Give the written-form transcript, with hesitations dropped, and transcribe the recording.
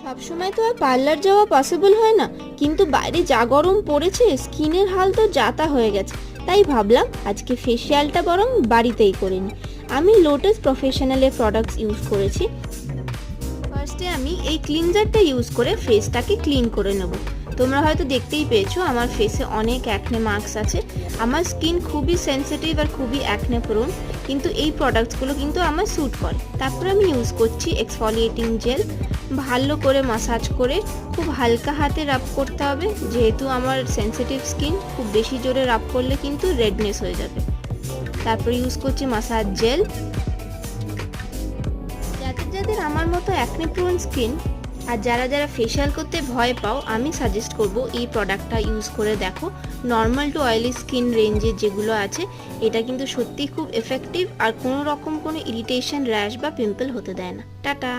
সবসময় তো আর পার্লার যাওয়া পসিবল হয় না, কিন্তু বাইরে যা গরম পড়েছে স্কিনের হাল তো যাতা হয়ে গেছে। তাই ভাবলাম আজকে ফেসিয়ালটা বরং বাড়িতেই করে নিই। আমি লোটাস প্রফেশনালের প্রোডাক্টস ইউজ করেছি। ফার্স্টে আমি এই ক্লিনজারটা ইউজ করে ফেসটাকে ক্লিন করে নেব। তোমরা হয়তো দেখতেই পেয়েছো আমার ফেসে অনেক অ্যাকনে মার্কস আছে। আমার স্কিন খুবই সেনসিটিভ আর খুবই অ্যাকনে প্রোন, কিন্তু এই প্রোডাক্টসগুলো কিন্তু আমার স্যুট করে। তারপর আমি ইউজ করছি এক্সফলিয়েটিং জেল। ভালো করে মাসাজ করে খুব হালকা হাতে রাব করতে হবে, যেহেতু আমার সেনসিটিভ স্কিন, খুব বেশি জোরে রাব করলে কিন্তু রেডনেস হয়ে যাবে। তারপর ইউজ করছি মাসাজ জেল। যাদের আমার মতো অ্যাকনে প্রোন স্কিন আর যারা ফেশিয়াল করতে ভয় পাও, আমি সাজেস্ট করব এই প্রোডাক্টটা ইউজ করে দেখো। নর্মাল টু অয়েলি স্কিন রেঞ্জের যেগুলো আছে, এটা কিন্তু সত্যিই খুব এফেক্টিভ আর কোনো রকম কোনো ইরিটেশন, র্যাশ বা পিম্পল হতে দেয় না। টাটা।